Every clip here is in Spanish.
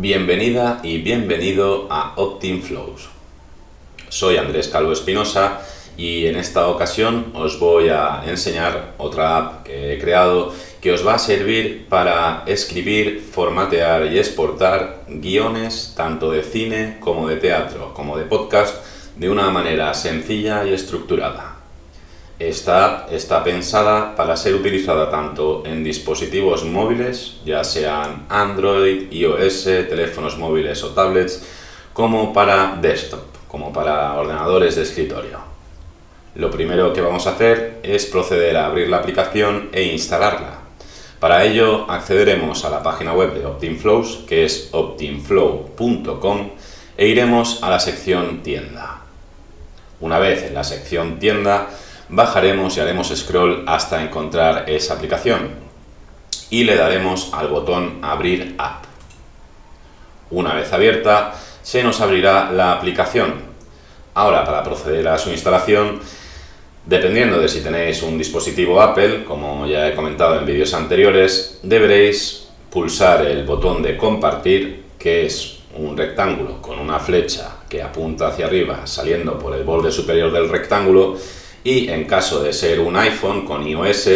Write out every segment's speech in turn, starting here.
Bienvenida y bienvenido a OptimFlows. Soy Andrés Calvo Espinosa y en esta ocasión os voy a enseñar otra app que he creado que os va a servir para escribir, formatear y exportar guiones tanto de cine como de teatro como de podcast de una manera sencilla y estructurada. Esta app está pensada para ser utilizada tanto en dispositivos móviles, ya sean Android, iOS, teléfonos móviles o tablets, como para desktop, como para ordenadores de escritorio. Lo primero que vamos a hacer es proceder a abrir la aplicación e instalarla. Para ello accederemos a la página web de OptimFlows, que es optimflow.com, e iremos a la sección tienda. Una vez en la sección tienda, bajaremos y haremos scroll hasta encontrar esa aplicación y le daremos al botón Abrir app. Una vez abierta, se nos abrirá la aplicación. Ahora, para proceder a su instalación, dependiendo de si tenéis un dispositivo Apple, como ya he comentado en vídeos anteriores, deberéis pulsar el botón de compartir, que es un rectángulo con una flecha que apunta hacia arriba saliendo por el borde superior del rectángulo. Y en caso de ser un iPhone con iOS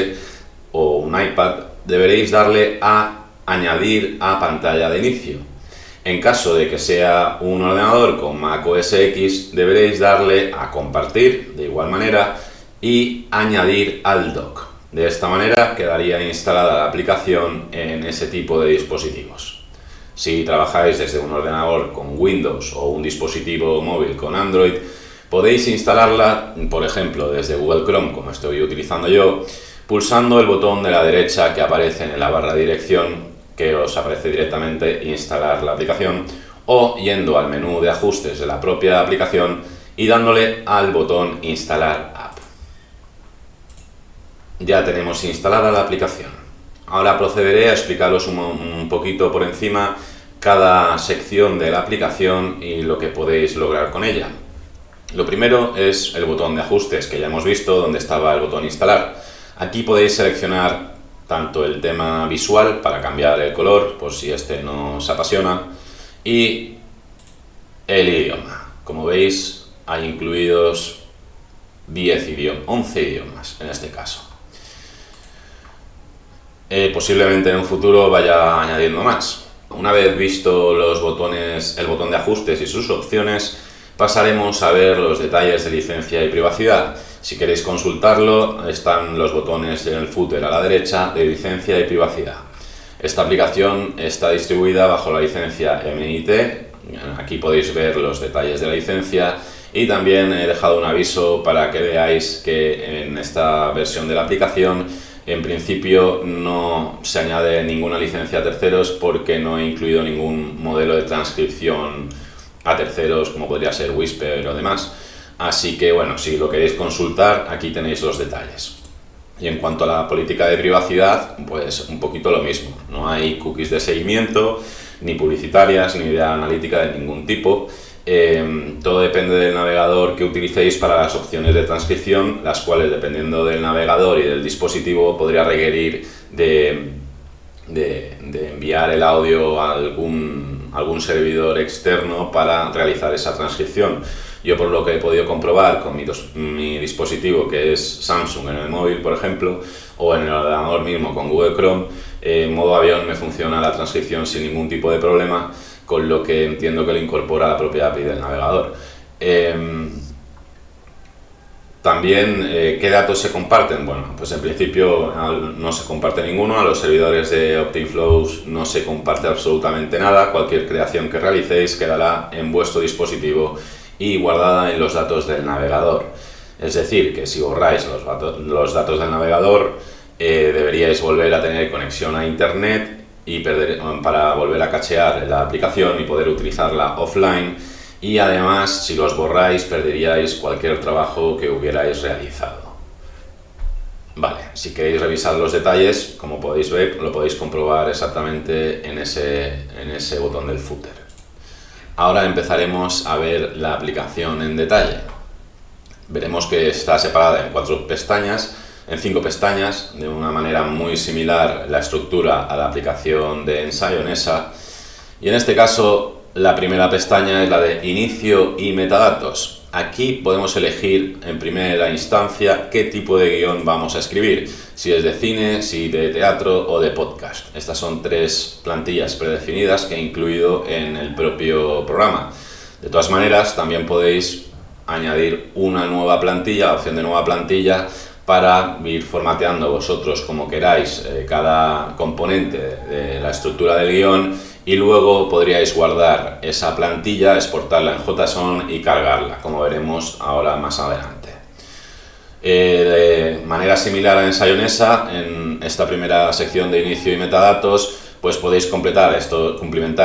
o un iPad, deberéis darle a añadir a pantalla de inicio. En caso de que sea un ordenador con Mac OS X, deberéis darle a compartir de igual manera y añadir al dock. De esta manera quedaría instalada la aplicación en ese tipo de dispositivos. Si trabajáis desde un ordenador con Windows o un dispositivo móvil con Android, podéis instalarla, por ejemplo, desde Google Chrome, como estoy utilizando yo, pulsando el botón de la derecha que aparece en la barra de dirección, que os aparece directamente instalar la aplicación, o yendo al menú de ajustes de la propia aplicación y dándole al botón Instalar app. Ya tenemos instalada la aplicación. Ahora procederé a explicaros un poquito por encima cada sección de la aplicación y lo que podéis lograr con ella. Lo primero es el botón de ajustes, que ya hemos visto donde estaba el botón instalar. Aquí podéis seleccionar tanto el tema visual para cambiar el color, por si este no os apasiona, y el idioma. Como veis, hay incluidos 11 idiomas en este caso. Posiblemente en un futuro vaya añadiendo más. Una vez visto los botones, el botón de ajustes y sus opciones, pasaremos a ver los detalles de licencia y privacidad. Si queréis consultarlo, están los botones en el footer a la derecha de licencia y privacidad. Esta aplicación está distribuida bajo la licencia MIT. Aquí podéis ver los detalles de la licencia y también he dejado un aviso para que veáis que en esta versión de la aplicación en principio no se añade ninguna licencia a terceros porque no he incluido ningún modelo de transcripción a terceros como podría ser Whisper o demás. Así que bueno, si lo queréis consultar, aquí tenéis los detalles. Y en cuanto a la política de privacidad, pues un poquito lo mismo. No hay cookies de seguimiento, ni publicitarias, ni de analítica de ningún tipo. Todo depende del navegador que utilicéis para las opciones de transcripción, las cuales dependiendo del navegador y del dispositivo podría requerir de enviar el audio a algún servidor externo para realizar esa transcripción. Yo, por lo que he podido comprobar con mi dispositivo, que es Samsung en el móvil, por ejemplo, o en el ordenador mismo con Google Chrome, en modo avión me funciona la transcripción sin ningún tipo de problema, con lo que entiendo que lo incorpora la propia API del navegador. También, ¿qué datos se comparten? Bueno, pues en principio no se comparte ninguno, a los servidores de OptimFlows no se comparte absolutamente nada, cualquier creación que realicéis quedará en vuestro dispositivo y guardada en los datos del navegador. Es decir, que si borráis los datos del navegador, deberíais volver a tener conexión a internet y para volver a cachear la aplicación y poder utilizarla offline. Y además, si los borráis, perderíais cualquier trabajo que hubierais realizado. Vale, si queréis revisar los detalles, como podéis ver, lo podéis comprobar exactamente en ese botón del footer. Ahora empezaremos a ver la aplicación en detalle. Veremos que está separada en 5 pestañas, de una manera muy similar la estructura a la aplicación de ensayo NESA. Y en este caso, la primera pestaña es la de inicio y metadatos. Aquí podemos elegir en primera instancia qué tipo de guión vamos a escribir, si es de cine, si de teatro o de podcast. Estas son 3 plantillas predefinidas que he incluido en el propio programa. De todas maneras, también podéis añadir una nueva plantilla, opción de nueva plantilla, para ir formateando vosotros como queráis cada componente de la estructura del guión, y luego podríais guardar esa plantilla, exportarla en JSON y cargarla, como veremos ahora más adelante. De manera similar a en Sayonesa, en esta primera sección de inicio y metadatos, pues podéis cumplimentar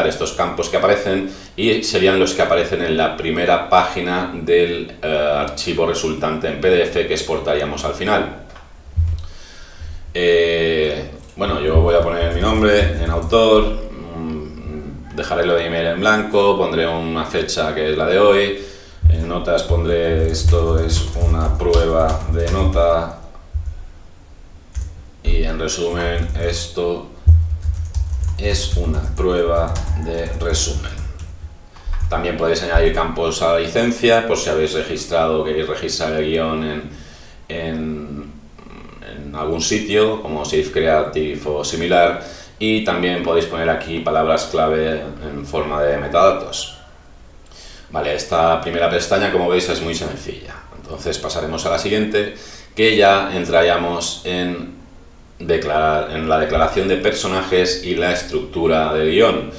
estos campos que aparecen, y serían los que aparecen en la primera página del archivo resultante en PDF que exportaríamos al final. Bueno, yo voy a poner mi nombre en autor, dejaré lo de email en blanco, pondré una fecha que es la de hoy, en notas pondré esto es una prueba de nota, y en resumen esto es una prueba de resumen. También podéis añadir campos a la licencia, por si habéis registrado, queréis registrar el guión en algún sitio, como Safe Creative o similar, y también podéis poner aquí palabras clave en forma de metadatos. Vale, esta primera pestaña, como veis, es muy sencilla. Entonces pasaremos a la siguiente, que ya entraríamos en la declaración de personajes y la estructura del guión.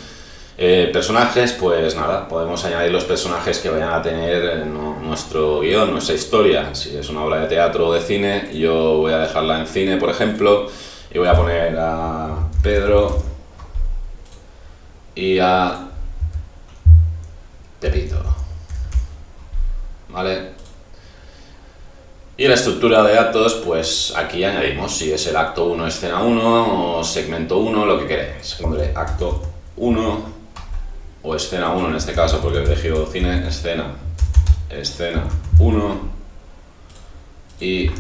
Personajes, pues nada, podemos añadir los personajes que vayan a tener en nuestro guión, nuestra historia. Si es una obra de teatro o de cine, yo voy a dejarla en cine, por ejemplo, y voy a poner a Pedro y a Pepito, ¿vale? Y la estructura de datos, pues aquí añadimos si es el acto 1, escena 1 o segmento 1, lo que queréis. Pondré acto 1 o escena 1 en este caso, porque he elegido cine, escena 1 y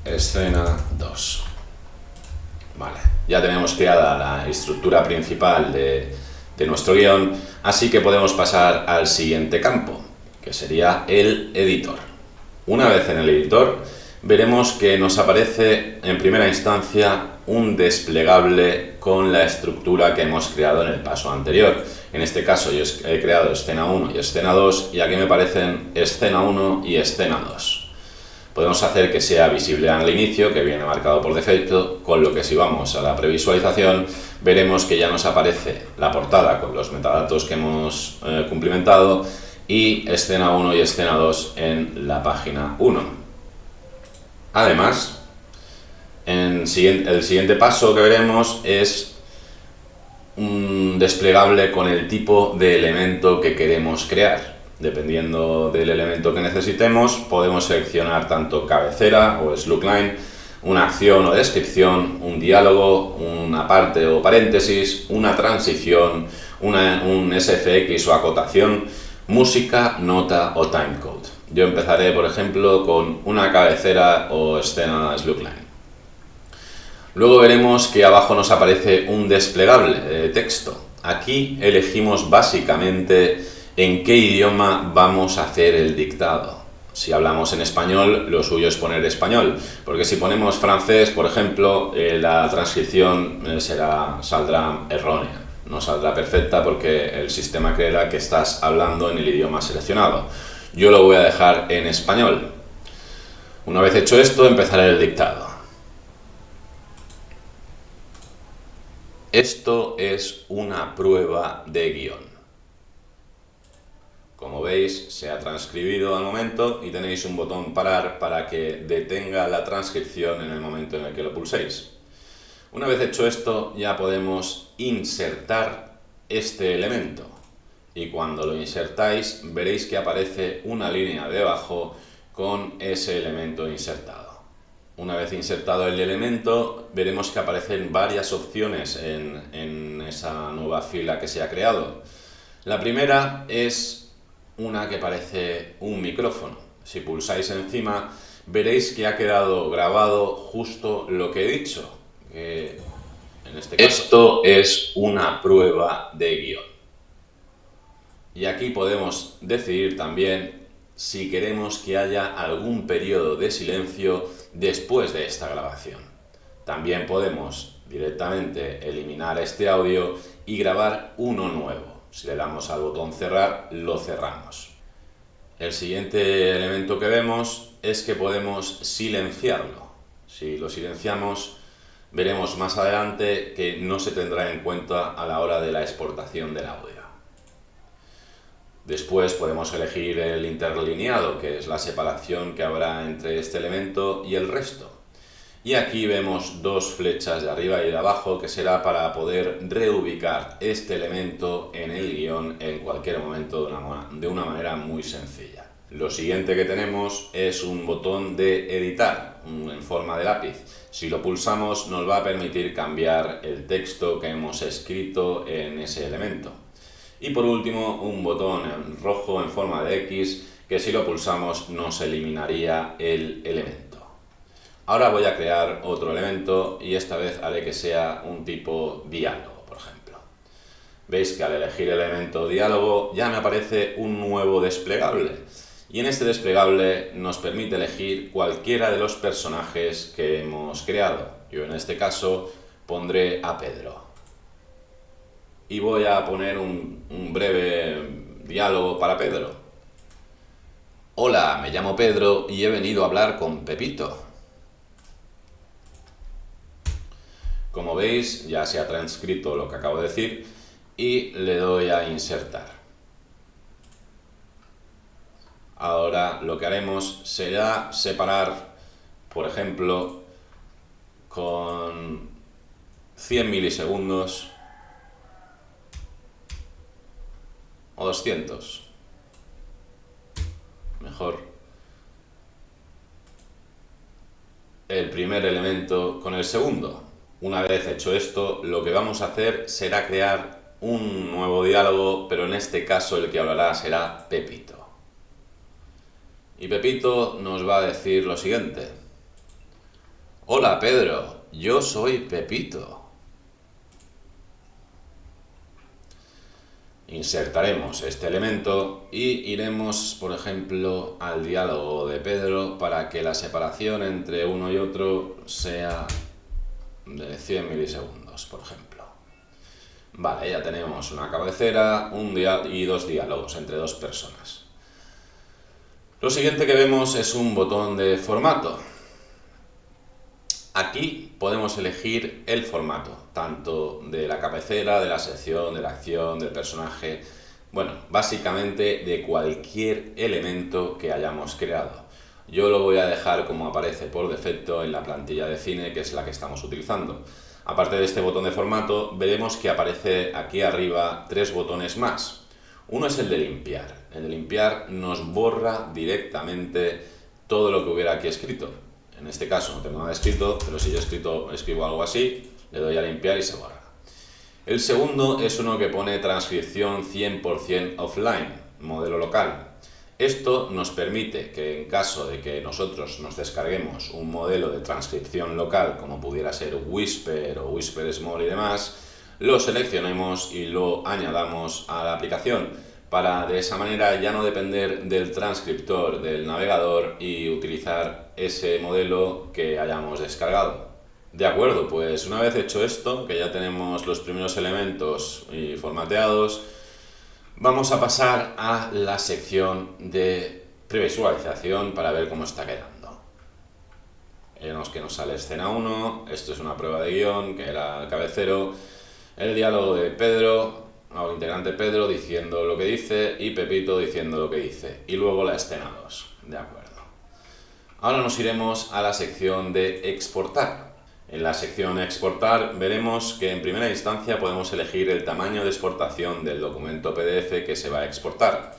escena 2. Vale, ya tenemos creada la estructura principal de nuestro guión, así que podemos pasar al siguiente campo, que sería el editor. Una vez en el editor, veremos que nos aparece en primera instancia un desplegable con la estructura que hemos creado en el paso anterior. En este caso yo he creado escena 1 y escena 2, y aquí me aparecen escena 1 y escena 2. Podemos hacer que sea visible al inicio, que viene marcado por defecto, con lo que si vamos a la previsualización veremos que ya nos aparece la portada con los metadatos que hemos cumplimentado, y escena 1 y escena 2 en la página 1. Además, el siguiente paso que veremos es un desplegable con el tipo de elemento que queremos crear. Dependiendo del elemento que necesitemos, podemos seleccionar tanto cabecera o slugline, una acción o descripción, un diálogo, una parte o paréntesis, una transición, un SFX o acotación, música, nota o timecode. Yo empezaré, por ejemplo, con una cabecera o escena slugline. Luego veremos que abajo nos aparece un desplegable de texto. Aquí elegimos básicamente en qué idioma vamos a hacer el dictado. Si hablamos en español, lo suyo es poner español, porque si ponemos francés, por ejemplo, la transcripción saldrá errónea. No saldrá perfecta porque el sistema creerá que estás hablando en el idioma seleccionado. Yo lo voy a dejar en español. Una vez hecho esto, empezaré el dictado. Esto es una prueba de guión. Como veis, se ha transcribido al momento y tenéis un botón parar para que detenga la transcripción en el momento en el que lo pulséis. Una vez hecho esto, ya podemos insertar este elemento, y cuando lo insertáis veréis que aparece una línea debajo con ese elemento insertado. Una vez insertado el elemento, veremos que aparecen varias opciones en esa nueva fila que se ha creado. La primera es una que parece un micrófono. Si pulsáis encima, veréis que ha quedado grabado justo lo que he dicho. En este caso, esto es una prueba de guión. Y aquí podemos decidir también si queremos que haya algún periodo de silencio después de esta grabación. También podemos directamente eliminar este audio y grabar uno nuevo. Si le damos al botón cerrar, lo cerramos. El siguiente elemento que vemos es que podemos silenciarlo. Si lo silenciamos, veremos más adelante que no se tendrá en cuenta a la hora de la exportación del audio. Después podemos elegir el interlineado, que es la separación que habrá entre este elemento y el resto. Y aquí vemos dos flechas de arriba y de abajo, que será para poder reubicar este elemento en el guión en cualquier momento de una manera muy sencilla. Lo siguiente que tenemos es un botón de editar en forma de lápiz. Si lo pulsamos nos va a permitir cambiar el texto que hemos escrito en ese elemento. Y por último, un botón en rojo en forma de X, que si lo pulsamos nos eliminaría el elemento. Ahora voy a crear otro elemento y esta vez haré que sea un tipo diálogo, por ejemplo. Veis que al elegir el elemento diálogo ya me aparece un nuevo desplegable. Y en este desplegable nos permite elegir cualquiera de los personajes que hemos creado. Yo en este caso pondré a Pedro. Y voy a poner un breve diálogo para Pedro. Hola, me llamo Pedro y he venido a hablar con Pepito. Como veis, ya se ha transcrito lo que acabo de decir y le doy a insertar. Ahora lo que haremos será separar, por ejemplo, con 100 milisegundos o 200. Mejor. El primer elemento con el segundo. Una vez hecho esto, lo que vamos a hacer será crear un nuevo diálogo, pero en este caso el que hablará será Pepito. Y Pepito nos va a decir lo siguiente. Hola Pedro, yo soy Pepito. Insertaremos este elemento y iremos, por ejemplo, al diálogo de Pedro para que la separación entre uno y otro sea de 100 milisegundos, por ejemplo. Vale, ya tenemos una cabecera y dos diálogos entre dos personas. Lo siguiente que vemos es un botón de formato. Aquí podemos elegir el formato, tanto de la cabecera, de la sección, de la acción, del personaje, bueno, básicamente de cualquier elemento que hayamos creado. Yo lo voy a dejar como aparece por defecto en la plantilla de cine, que es la que estamos utilizando. Aparte de este botón de formato, veremos que aparece aquí arriba tres botones más. Uno es el de limpiar. El de limpiar nos borra directamente todo lo que hubiera aquí escrito. En este caso no tengo nada escrito, pero si yo escribo algo así, le doy a limpiar y se borra. El segundo es uno que pone transcripción 100% offline, modelo local. Esto nos permite que en caso de que nosotros nos descarguemos un modelo de transcripción local, como pudiera ser Whisper o Whisper Small y demás, lo seleccionemos y lo añadamos a la aplicación, para de esa manera ya no depender del transcriptor del navegador y utilizar ese modelo que hayamos descargado. De acuerdo, pues una vez hecho esto, que ya tenemos los primeros elementos y formateados, vamos a pasar a la sección de previsualización para ver cómo está quedando. Vemos que nos sale escena 1, esto es una prueba de guión, que era el cabecero, el diálogo de Pedro, el integrante Pedro diciendo lo que dice y Pepito diciendo lo que dice, y luego la escena 2, de acuerdo. Ahora nos iremos a la sección de exportar. En la sección exportar veremos que en primera instancia podemos elegir el tamaño de exportación del documento PDF que se va a exportar,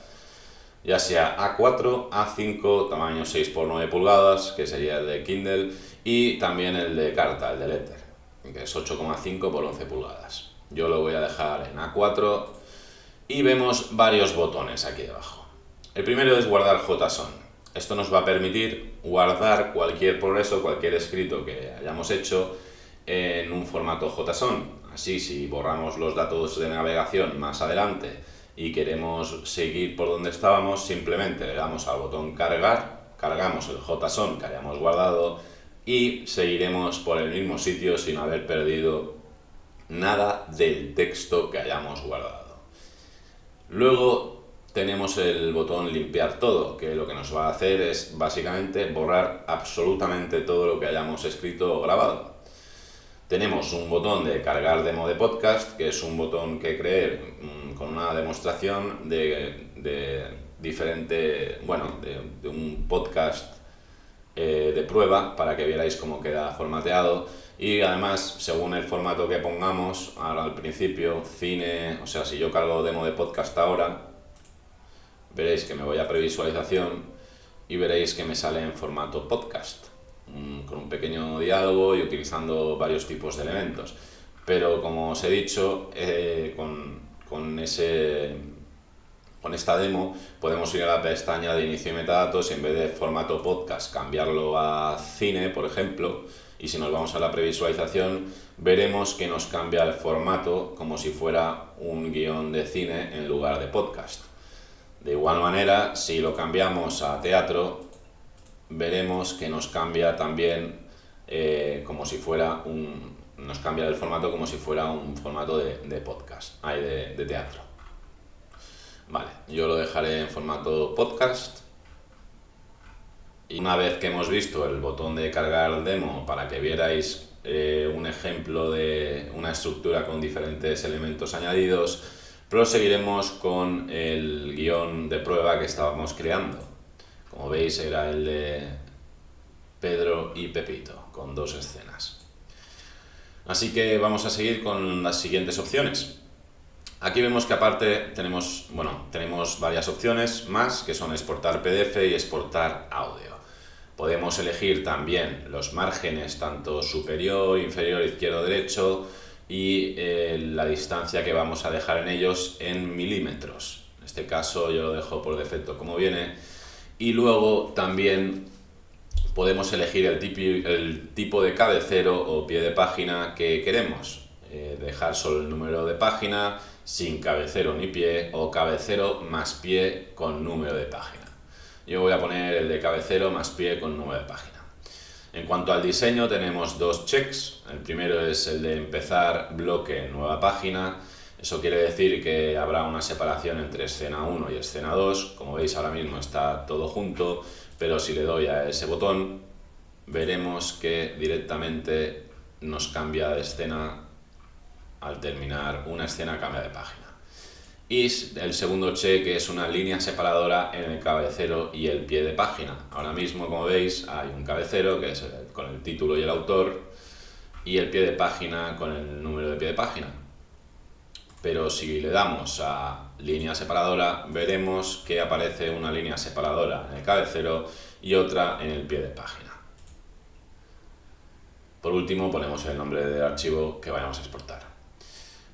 ya sea A4, A5, tamaño 6×9 pulgadas, que sería el de Kindle, y también el de carta, el de letter, que es 8,5×11 pulgadas. Yo lo voy a dejar en A4 y vemos varios botones aquí debajo. El primero es guardar JSON. Esto nos va a permitir guardar cualquier progreso, cualquier escrito que hayamos hecho en un formato JSON. Así, si borramos los datos de navegación más adelante y queremos seguir por donde estábamos, simplemente le damos al botón cargar, cargamos el JSON que hayamos guardado y seguiremos por el mismo sitio sin haber perdido nada del texto que hayamos guardado. Luego tenemos el botón limpiar todo, que lo que nos va a hacer es básicamente borrar absolutamente todo lo que hayamos escrito o grabado. Tenemos un botón de cargar demo de podcast, que es un botón que creé con una demostración de diferente, bueno, de un podcast de prueba para que vierais cómo queda formateado. Y además, según el formato que pongamos, ahora al principio, cine, o sea, si yo cargo demo de podcast ahora, veréis que me voy a previsualización y veréis que me sale en formato podcast, con un pequeño diálogo y utilizando varios tipos de elementos. Pero como os he dicho, con esta demo podemos ir a la pestaña de inicio y metadatos y en vez de formato podcast cambiarlo a cine, por ejemplo, y si nos vamos a la previsualización veremos que nos cambia el formato como si fuera un guión de cine en lugar de podcast. De igual manera, si lo cambiamos a teatro, veremos que nos cambia también como si fuera nos cambia el formato como si fuera un formato de podcast, de teatro. Vale, yo lo dejaré en formato podcast. Y una vez que hemos visto el botón de cargar demo para que vierais un ejemplo de una estructura con diferentes elementos añadidos, proseguiremos con el guión de prueba que estábamos creando. Como veis, era el de Pedro y Pepito, con 2 escenas. Así que vamos a seguir con las siguientes opciones. Aquí vemos que aparte tenemos varias opciones más, que son exportar PDF y exportar audio. Podemos elegir también los márgenes, tanto superior, inferior, izquierdo, derecho, y la distancia que vamos a dejar en ellos en milímetros. En este caso yo lo dejo por defecto como viene. Y luego también podemos elegir el tipo de cabecero o pie de página que queremos. Dejar solo el número de página, sin cabecero ni pie, o cabecero más pie con número de página. Yo voy a poner el de cabecero más pie con número de página. En cuanto al diseño, tenemos 2 checks. El primero es el de empezar bloque nueva página. Eso quiere decir que habrá una separación entre escena 1 y escena 2. Como veis, ahora mismo está todo junto, pero si le doy a ese botón, veremos que directamente nos cambia de escena. Al terminar una escena, cambia de página. Y el segundo check es una línea separadora en el cabecero y el pie de página. Ahora mismo, como veis, hay un cabecero que es con el título y el autor, y el pie de página con el número de pie de página. Pero si le damos a línea separadora, veremos que aparece una línea separadora en el cabecero y otra en el pie de página. Por último, ponemos el nombre del archivo que vayamos a exportar.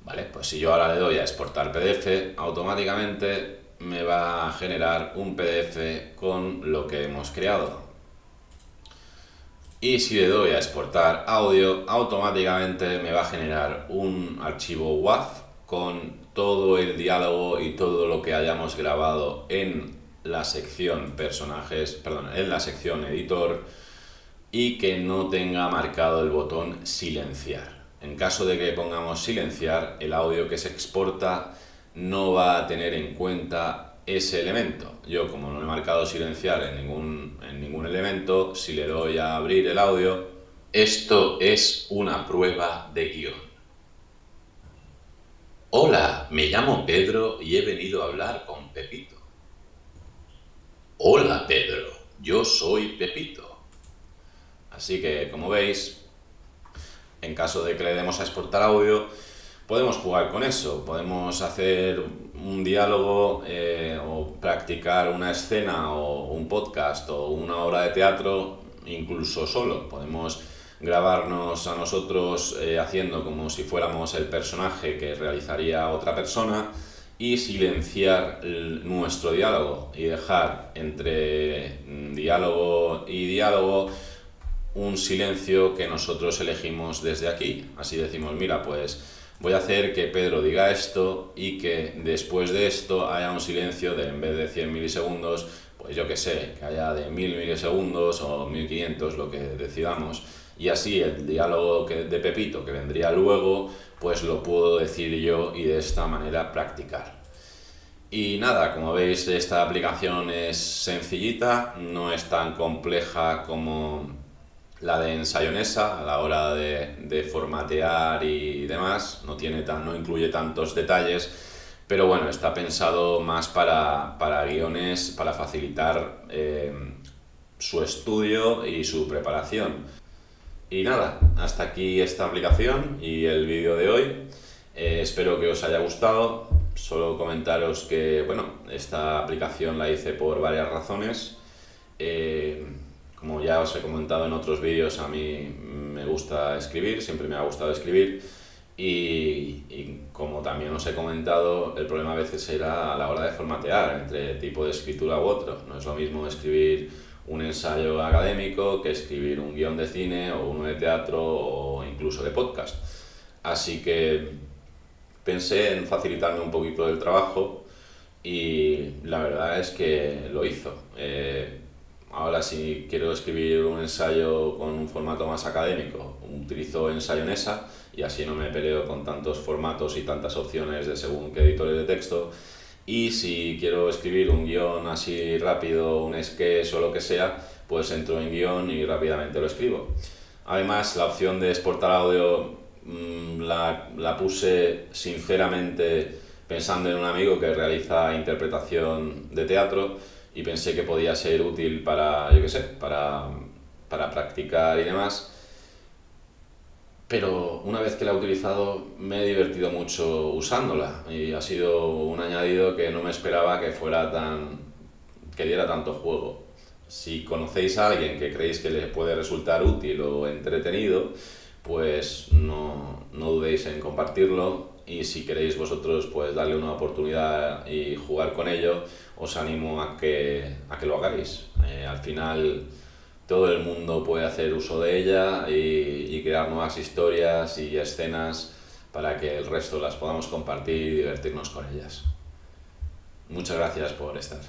Vale, pues si yo ahora le doy a exportar PDF, automáticamente me va a generar un PDF con lo que hemos creado. Y si le doy a exportar audio, automáticamente me va a generar un archivo WAV con todo el diálogo y todo lo que hayamos grabado en la sección en la sección editor, y que no tenga marcado el botón silenciar. En caso de que pongamos silenciar, el audio que se exporta no va a tener en cuenta ese elemento. Yo, como no he marcado silenciar en ningún elemento, si le doy a abrir el audio, esto es una prueba de guión. Hola, me llamo Pedro y he venido a hablar con Pepito. Hola, Pedro, yo soy Pepito. Así que, como veis, en caso de que le demos a exportar audio, podemos jugar con eso. Podemos hacer un diálogo o practicar una escena o un podcast o una obra de teatro incluso solo. Podemos grabarnos a nosotros haciendo como si fuéramos el personaje que realizaría otra persona y silenciar nuestro diálogo y dejar entre diálogo y diálogo un silencio que nosotros elegimos desde aquí. Así decimos, mira, pues Voy a hacer que Pedro diga esto y que después de esto haya un silencio de, en vez de 100 milisegundos, pues yo que sé, que haya de 1000 milisegundos o 1500, lo que decidamos. Y así el diálogo de Pepito que vendría luego, pues lo puedo decir yo y de esta manera practicar. Y nada, como veis, esta aplicación es sencillita, no es tan compleja como la de Ensayonesa a la hora de formatear y demás, no incluye tantos detalles, pero bueno, está pensado más para guiones, para facilitar su estudio y su preparación. Y nada, hasta aquí esta aplicación y el vídeo de hoy. Espero que os haya gustado. Solo comentaros que, bueno, esta aplicación la hice por varias razones. Como ya os he comentado en otros vídeos, a mí me gusta escribir, siempre me ha gustado escribir. Y como también os he comentado, el problema a veces era a la hora de formatear entre tipo de escritura u otro. No es lo mismo escribir un ensayo académico que escribir un guión de cine o uno de teatro o incluso de podcast. Así que pensé en facilitarme un poquito el trabajo y la verdad es que lo hizo. Ahora si quiero escribir un ensayo con un formato más académico, utilizo Ensayonesa y así no me peleo con tantos formatos y tantas opciones de según qué editores de texto. Y si quiero escribir un guión así rápido, un sketch o lo que sea, pues entro en guión y rápidamente lo escribo. Además, la opción de exportar audio la puse sinceramente pensando en un amigo que realiza interpretación de teatro y pensé que podía ser útil para, yo qué sé, para practicar y demás. Pero una vez que la he utilizado me he divertido mucho usándola y ha sido un añadido que no me esperaba que diera tanto juego. Si conocéis a alguien que creéis que les puede resultar útil o entretenido, pues no dudéis en compartirlo, y si queréis vosotros pues darle una oportunidad y jugar con ello, os animo a que lo hagáis. Al final todo el mundo puede hacer uso de ella y crear nuevas historias y escenas para que el resto las podamos compartir y divertirnos con ellas. Muchas gracias por estar.